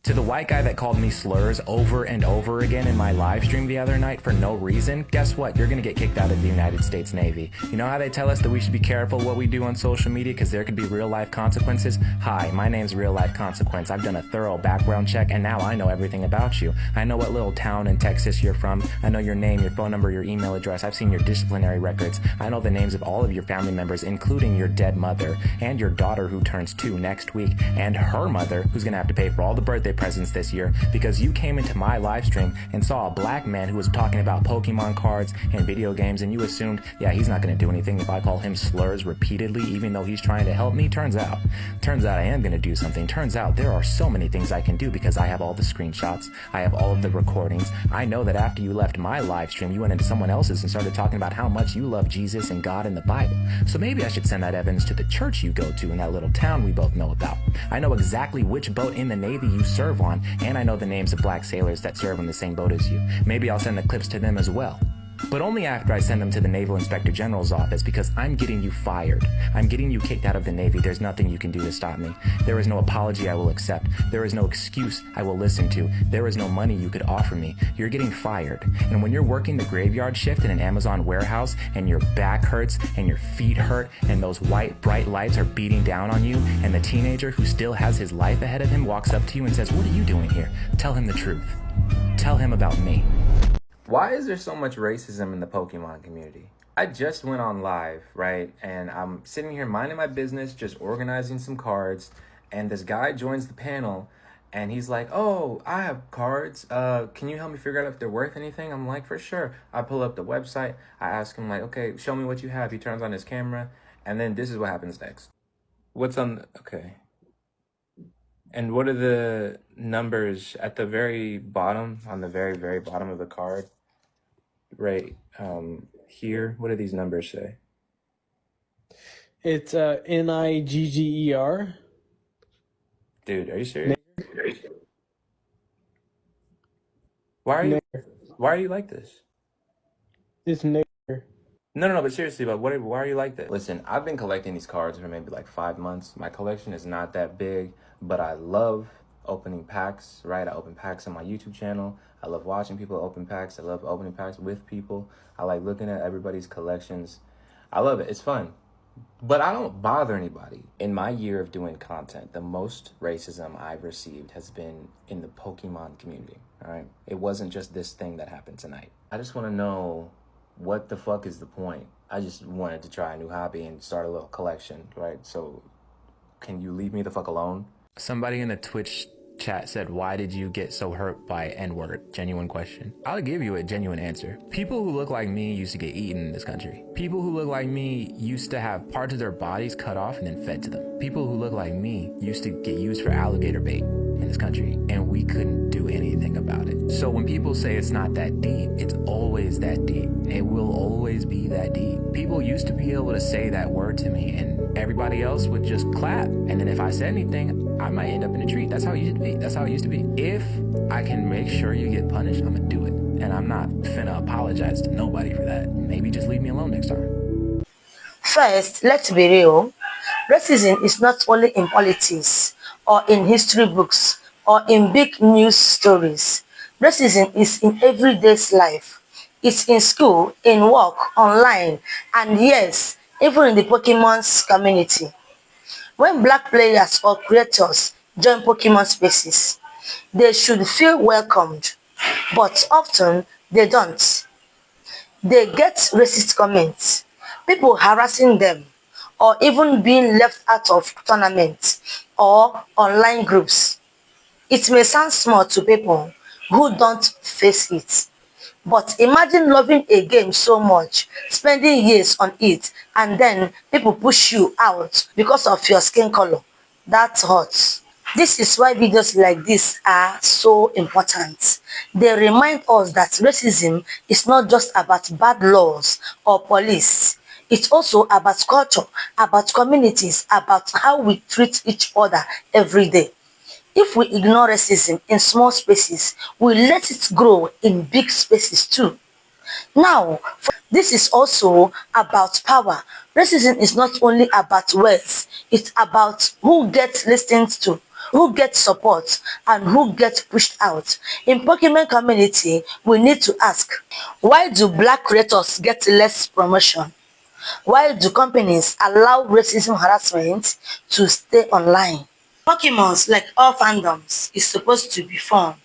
To the white guy that called me slurs over and over again in my live stream the other night for no reason, guess what? You're gonna get kicked out of the United States Navy. You know how they tell us that we should be careful what we do on social media because there could be real life consequences? Hi, my name's Real Life Consequence. I've done a thorough background check and now I know everything about you. I know what little town in Texas you're from. I know your name, your phone number, your email address. I've seen your disciplinary records. I know the names of all of your family members, including your dead mother and your daughter who turns 2 next week, and her mother who's gonna have to pay for all the birthday presents this year because you came into my live stream and saw a black man who was talking about Pokemon cards and video games, and you assumed, yeah, he's not going to do anything if I call him slurs repeatedly, even though he's trying to help me. Turns out I am going to do something. Turns out there are so many things I can do because I have all the screenshots. I have all of the recordings. I know that after you left my live stream, you went into someone else's and started talking about how much you love Jesus and God and the Bible. So maybe I should send that evidence to the church you go to in that little town we both know about. I know exactly which boat in the Navy you serve on, and I know the names of black sailors that serve on the same boat as you. Maybe I'll send the clips to them as well. But only after I send them to the Naval Inspector General's office because I'm getting you fired. I'm getting you kicked out of the Navy. There's nothing you can do to stop me. There is no apology I will accept. There is no excuse I will listen to. There is no money you could offer me. You're getting fired. And when you're working the graveyard shift in an Amazon warehouse and your back hurts and your feet hurt and those white bright lights are beating down on you and the teenager who still has his life ahead of him walks up to you and says, "What are you doing here?" Tell him the truth. Tell him about me. Why is there so much racism in the Pokemon community? I just went on live, right? And I'm sitting here minding my business, just organizing some cards. And this guy joins the panel and he's like, "Oh, I have cards. Can you help me figure out if they're worth anything?" I'm like, "For sure." I pull up the website. I ask him like, "Okay, show me what you have." He turns on his camera. And then this is what happens next. What's on, okay. And what are the numbers at the very bottom, on the very, very bottom of the card? Right here, what do these numbers say? It's Nigger. Dude, are you serious? Why are you like this? It's Nigger. No, but seriously, but why are you like this? Listen, I've been collecting these cards for maybe like 5 months. My collection is not that big, but I love opening packs, right? I open packs on my YouTube channel. I love watching people open packs. I love opening packs with people. I like looking at everybody's collections. I love it. It's fun. But I don't bother anybody. In my year of doing content, the most racism I've received has been in the Pokemon community, all right? It wasn't just this thing that happened tonight. I just want to know, what the fuck is the point? I just wanted to try a new hobby and start a little collection, right? So can you leave me the fuck alone? Somebody in the Twitch chat said, "Why did you get so hurt by N-word?" Genuine question. I'll give you a genuine answer. People who look like me used to get eaten in this country. People who look like me used to have parts of their bodies cut off and then fed to them. People who look like me used to get used for alligator bait in this country, and we couldn't do anything about it. So when people say it's not that deep, it's always that deep. It will always be that deep. People used to be able to say that word to me and everybody else would just clap. And then if I said anything, I might end up in a tree. That's how it used to be. That's how it used to be. If I can make sure you get punished, I'm gonna do it. And I'm not finna apologize to nobody for that. Maybe just leave me alone next time. First, let's be real. Racism is not only in politics or in history books or in big news stories. Racism is in everyday's life. It's in school, in work, online, and yes, even in the Pokemon's community. When black players or creators join Pokemon spaces, they should feel welcomed, but often they don't. They get racist comments, people harassing them, or even being left out of tournaments or online groups. It may sound small to people who don't face it, but imagine loving a game so much, spending years on it, and then people push you out because of your skin color. That hurts. This is why videos like this are so important. They remind us that racism is not just about bad laws or police. It's also about culture, about communities, about how we treat each other every day. If we ignore racism in small spaces, we let it grow in big spaces too. Now, this is also about power. Racism is not only about words, it's about who gets listened to, who gets support and who gets pushed out. In Pokemon community, we need to ask, why do black creators get less promotion? Why do companies allow racism harassment to stay online? Pokemons, like all fandoms, is supposed to be fun.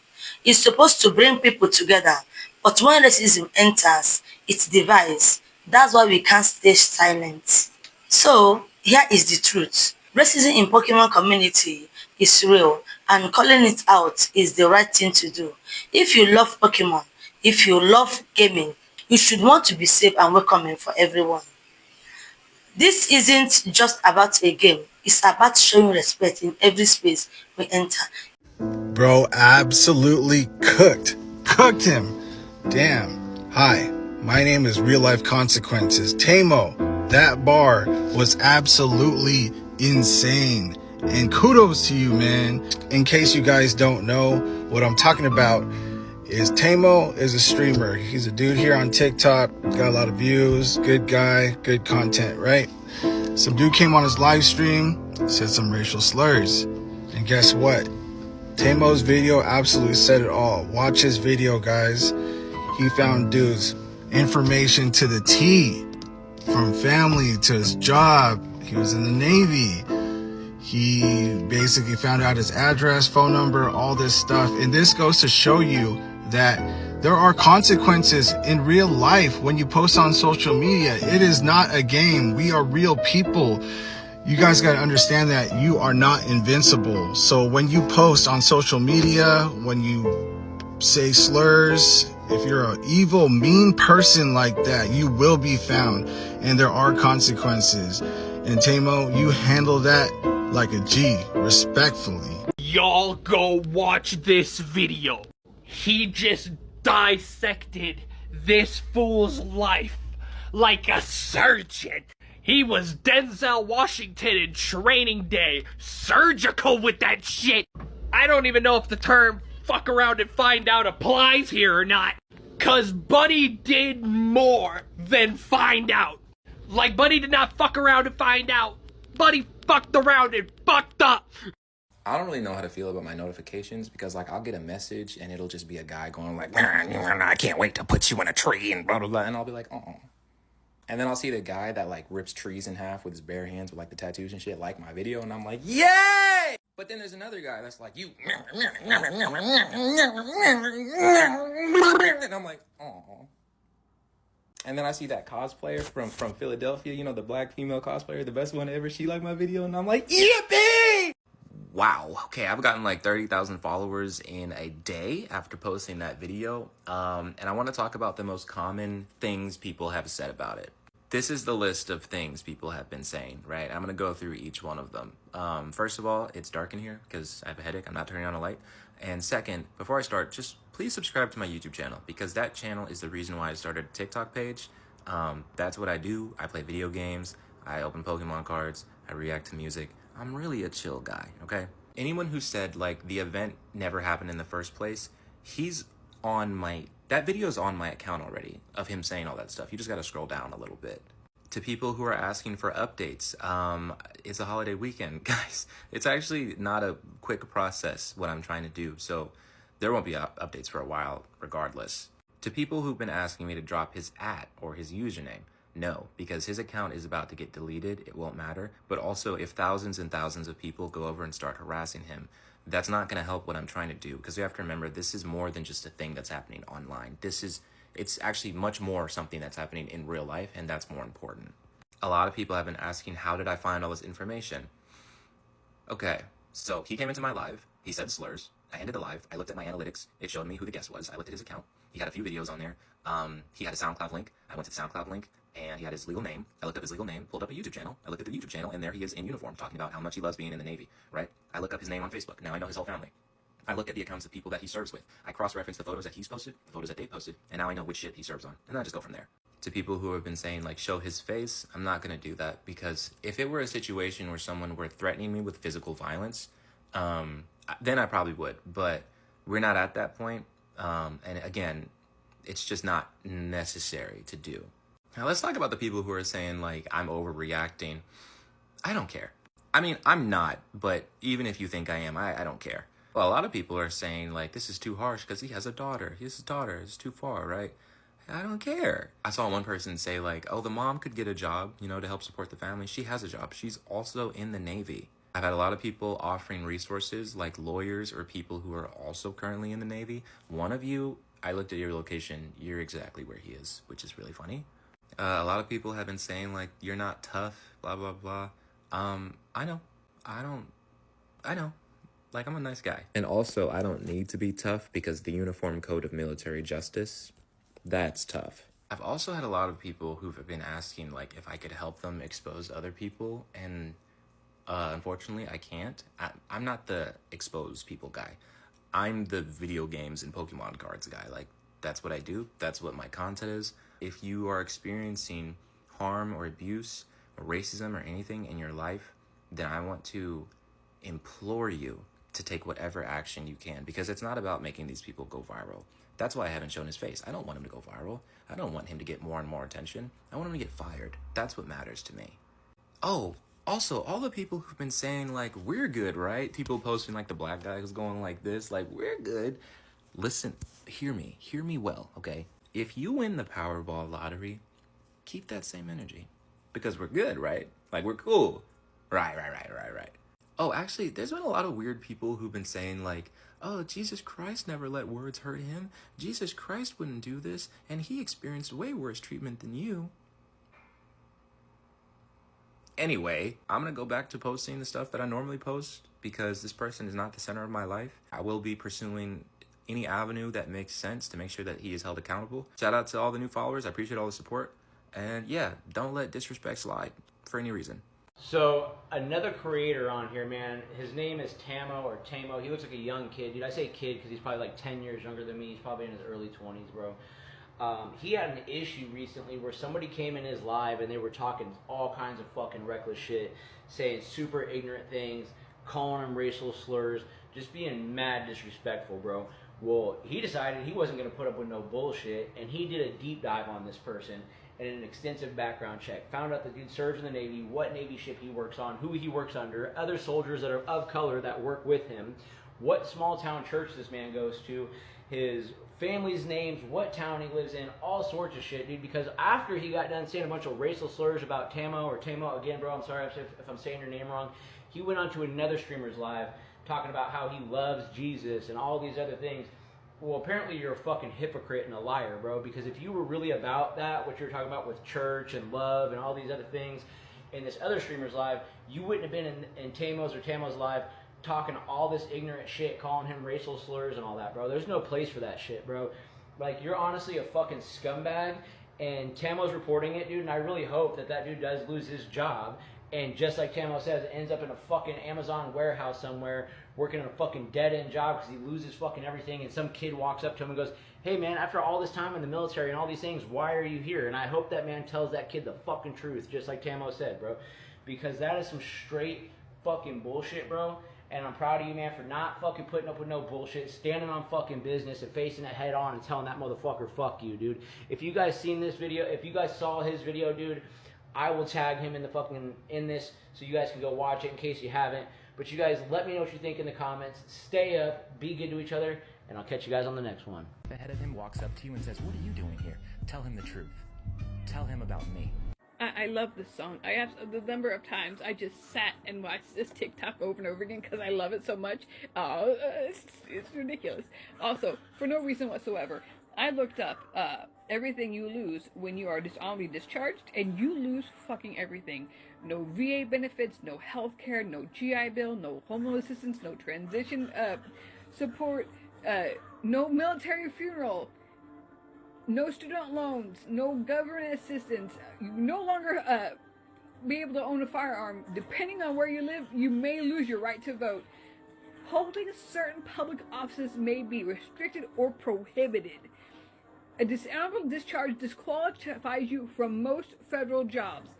It's supposed to bring people together. But when racism enters, it divides. That's why we can't stay silent. So, here is the truth. Racism in Pokemon community is real, and calling it out is the right thing to do. If you love Pokemon, if you love gaming, you should want to be safe and welcoming for everyone. This isn't just about a game, it's about showing respect in every space we enter. Bro, absolutely cooked. Cooked him. Damn. Hi, my name is Real Life Consequences. Tamo, that bar was absolutely insane. And kudos to you, man. In case you guys don't know, what I'm talking about is Tamo is a streamer. He's a dude here on TikTok, got a lot of views, good guy, good content, right? Some dude came on his live stream, said some racial slurs. And guess what? Tamo's video absolutely said it all. Watch his video, guys. He found dudes information to the T, from family to his job. He was in the Navy. He basically found out his address, phone number, all this stuff. And this goes to show you that there are consequences in real life when you post on social media. It is not a game. We are real people. You guys got to understand that you are not invincible. So when you post on social media, when you say slurs, if you're an evil, mean person like that, you will be found, and there are consequences. And Tamo, you handle that like a G, respectfully. Y'all go watch this video. He just dissected this fool's life like a surgeon. He was Denzel Washington in Training Day, surgical with that shit. I don't even know if the term fuck around and find out applies here or not. Cause Buddy did more than find out. Like, Buddy did not fuck around and find out. Buddy fucked around and fucked up. I don't really know how to feel about my notifications because, like, I'll get a message and it'll just be a guy going like, I can't wait to put you in a tree and blah, blah, blah. And I'll be like, oh. And then I'll see the guy that, like, rips trees in half with his bare hands with, like, the tattoos and shit, like my video. And I'm like, yay! But then there's another guy that's like, you. And I'm like, oh. And then I see that cosplayer from Philadelphia, you know, the black female cosplayer, the best one ever. She liked my video. And I'm like, yippee! Wow. Okay, I've gotten like 30,000 followers in a day after posting that video. And I want to talk about the most common things people have said about it. This is the list of things people have been saying, right? I'm going to go through each one of them. First of all, it's dark in here because I have a headache. I'm not turning on a light. And second, before I start, just please subscribe to my YouTube channel because that channel is the reason why I started a TikTok page. That's what I do. I play video games. I open Pokemon cards. I react to music. I'm really a chill guy, okay? Anyone who said, like, the event never happened in the first place, that video's on my account already, of him saying all that stuff. You just gotta scroll down a little bit. To people who are asking for updates, it's a holiday weekend, guys. It's actually not a quick process, what I'm trying to do, so there won't be updates for a while, regardless. To people who've been asking me to drop his @ or his username, no, because his account is about to get deleted, it won't matter. But also, if thousands and thousands of people go over and start harassing him, that's not going to help what I'm trying to do. Because you have to remember, this is more than just a thing that's happening online. It's actually much more something that's happening in real life, and that's more important. A lot of people have been asking, how did I find all this information? Okay, so he came into my live, he said slurs, I ended the live, I looked at my analytics, it showed me who the guest was, I looked at his account, he had a few videos on there, he had a SoundCloud link, I went to the SoundCloud link, and he had his legal name. I looked up his legal name, pulled up a YouTube channel. I looked at the YouTube channel, and there he is in uniform, talking about how much he loves being in the Navy, right? I look up his name on Facebook. Now I know his whole family. I look at the accounts of people that he serves with. I cross-reference the photos that he's posted, the photos that they posted, and now I know which ship he serves on. And then I just go from there. To people who have been saying, like, show his face, I'm not going to do that, because if it were a situation where someone were threatening me with physical violence, then I probably would. But we're not at that point. And again, it's just not necessary to do. Now let's talk about the people who are saying, like, I'm overreacting. I don't care. I mean, I'm not, but even if you think I am, I don't care. Well, a lot of people are saying, like, this is too harsh because he has a daughter. He has a daughter. It's too far, right? I don't care. I saw one person say, like, oh, the mom could get a job, you know, to help support the family. She has a job. She's also in the Navy. I've had a lot of people offering resources, like lawyers or people who are also currently in the Navy. One of you, I looked at your location. You're exactly where he is, which is really funny. A lot of people have been saying, like, you're not tough, blah, blah, blah. I know. I know. Like, I'm a nice guy. And also, I don't need to be tough because the Uniform Code of Military Justice, that's tough. I've also had a lot of people who've been asking, like, if I could help them expose other people, and unfortunately, I can't. I'm not the expose people guy. I'm the video games and Pokemon cards guy. Like, that's what I do. That's what my content is. If you are experiencing harm or abuse or racism or anything in your life, then I want to implore you to take whatever action you can, because it's not about making these people go viral. That's why I haven't shown his face. I don't want him to go viral. I don't want him to get more and more attention. I want him to get fired. That's what matters to me. Oh, also, all the people who've been saying, like, we're good, right? People posting, like, the black guy who's going like this, like, we're good. Listen, hear me well, okay? If you win the Powerball lottery, keep that same energy, because we're good, right? Like, we're cool. Right. Oh, actually, there's been a lot of weird people who've been saying, like, oh, Jesus Christ never let words hurt him. Jesus Christ wouldn't do this, and he experienced way worse treatment than you. Anyway, I'm going to go back to posting the stuff that I normally post because this person is not the center of my life. I will be pursuing any avenue that makes sense to make sure that he is held accountable. Shout out to all the new followers. I appreciate all the support. And yeah, don't let disrespect slide for any reason. So another creator on here, man, his name is Tamo. He looks like a young kid, dude. I say kid because he's probably like 10 years younger than me. He's probably in his early 20s, bro. He had an issue recently where somebody came in his live and they were talking all kinds of fucking reckless shit, saying super ignorant things, calling him racial slurs, just being mad disrespectful, bro. Well, he decided he wasn't going to put up with no bullshit, and he did a deep dive on this person and an extensive background check. Found out the dude serves in the Navy, what Navy ship he works on, who he works under, other soldiers that are of color that work with him, what small town church this man goes to, his family's names, what town he lives in, all sorts of shit, dude. Because after he got done saying a bunch of racial slurs about Tamo, again, bro, I'm sorry if I'm saying your name wrong, he went on to another streamer's live talking about how he loves Jesus and all these other things. Well, apparently you're a fucking hypocrite and a liar, bro, because if you were really about that, what you're talking about with church and love and all these other things, in this other streamer's live, you wouldn't have been in Tamo's live talking all this ignorant shit, calling him racial slurs and all that, bro. There's no place for that shit, bro. Like, you're honestly a fucking scumbag, and Tamo's reporting it, dude, and I really hope that that dude does lose his job, and just like Tamo says, ends up in a fucking Amazon warehouse somewhere, working in a fucking dead-end job because he loses fucking everything, and some kid walks up to him and goes, hey, man, after all this time in the military and all these things, why are you here? And I hope that man tells that kid the fucking truth, just like Tamo said, bro, because that is some straight fucking bullshit, bro. And I'm proud of you, man, for not fucking putting up with no bullshit, standing on fucking business and facing it head on and telling that motherfucker, fuck you, dude. If you guys seen this video, if you guys saw his video, dude, I will tag him in this so you guys can go watch it in case you haven't. But you guys, let me know what you think in the comments. Stay up, be good to each other, and I'll catch you guys on the next one. The head of him walks up to you and says, what are you doing here? Tell him the truth. Tell him about me. I love this song. I have the number of times I just sat and watched this TikTok over and over again because I love it so much. It's ridiculous. Also, for no reason whatsoever, I looked up everything you lose when you are dishonorably discharged, and you lose fucking everything. No VA benefits, no health care, no GI Bill, no home assistance, no transition support, no military funeral, no student loans, no government assistance. You no longer be able to own a firearm. Depending on where you live, you may lose your right to vote. Holding certain public offices may be restricted or prohibited. A dishonorable discharge disqualifies you from most federal jobs.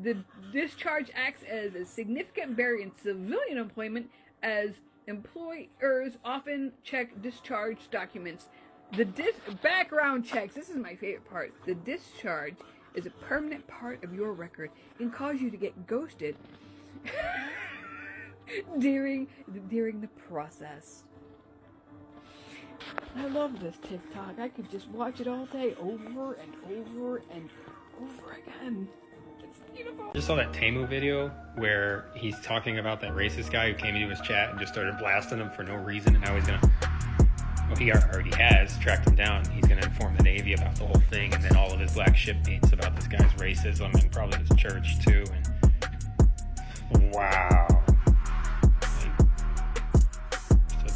The discharge acts as a significant barrier in civilian employment, as employers often check discharge documents. The background checks, this is my favorite part. The discharge is a permanent part of your record and cause you to get ghosted during the process. I love this TikTok. I could just watch it all day, over and over and over again. It's beautiful. I just saw that Tamo video where he's talking about that racist guy who came into his chat and just started blasting him for no reason, and now he's gonna, well, he already has tracked him down. He's gonna inform the Navy about the whole thing, and then all of his black shipmates about this guy's racism, and probably his church too. And wow,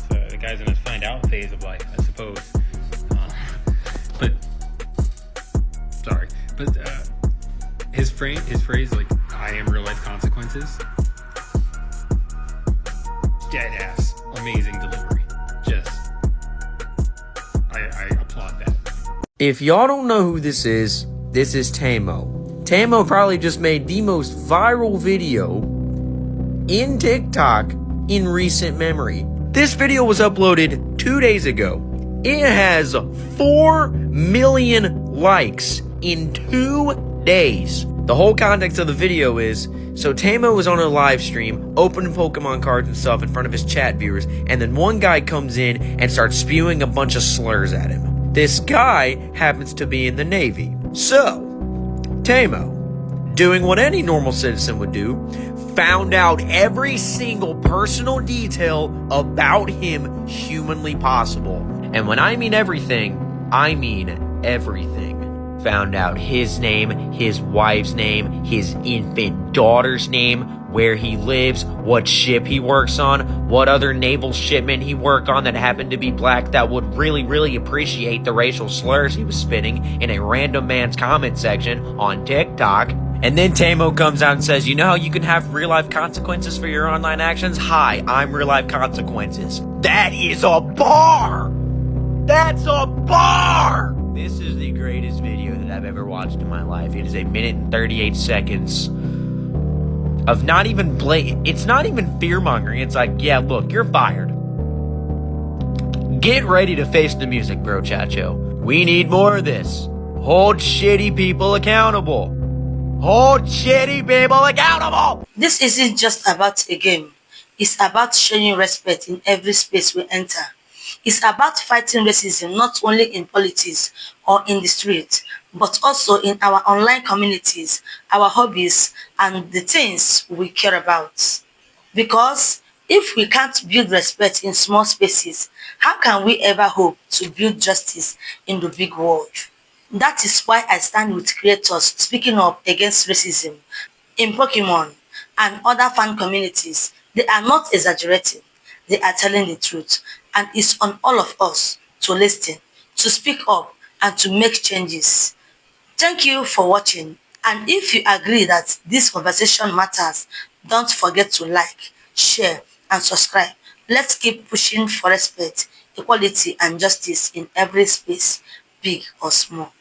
so the guy's in his find out phase of life, I suppose. But sorry, but his phrase like, "I am real life consequences," dead ass, amazing delivery. Just, I applaud that. If y'all don't know who this is Tamo. Tamo probably just made the most viral video in TikTok in recent memory. This video was uploaded 2 days ago. It has 4 million likes in 2 days. The whole context of the video is, so Tamo was on a live stream, opening Pokemon cards and stuff in front of his chat viewers, and then one guy comes in and starts spewing a bunch of slurs at him. This guy happens to be in the Navy. So, Tamo, doing what any normal citizen would do, found out every single personal detail about him humanly possible. And when I mean everything, I mean everything. Found out his name, his wife's name, his infant daughter's name, where he lives, what ship he works on, what other naval shipment he worked on that happened to be black that would really appreciate the racial slurs he was spitting in a random man's comment section on TikTok. And then Tamo comes out and says, you know how you can have real life consequences for your online actions? Hi, I'm real life consequences. That is a bar! That's a bar! This is the greatest video that I've ever watched in my life. It is 1 minute and 38 seconds of not even it's not even fear-mongering. It's like, yeah, look, you're fired. Get ready to face the music, bro, Chacho. We need more of this. Hold shitty people accountable. Hold shitty people accountable! This isn't just about a game. It's about showing respect in every space we enter. It's about fighting racism not only in politics or in the street, but also in our online communities, our hobbies, and the things we care about. Because if we can't build respect in small spaces, how can we ever hope to build justice in the big world? That is why I stand with creators speaking up against racism in Pokemon and other fan communities. They are not exaggerating. They are telling the truth. And it's on all of us to listen, to speak up, and to make changes. Thank you for watching. And if you agree that this conversation matters, don't forget to like, share, and subscribe. Let's keep pushing for respect, equality, and justice in every space, big or small.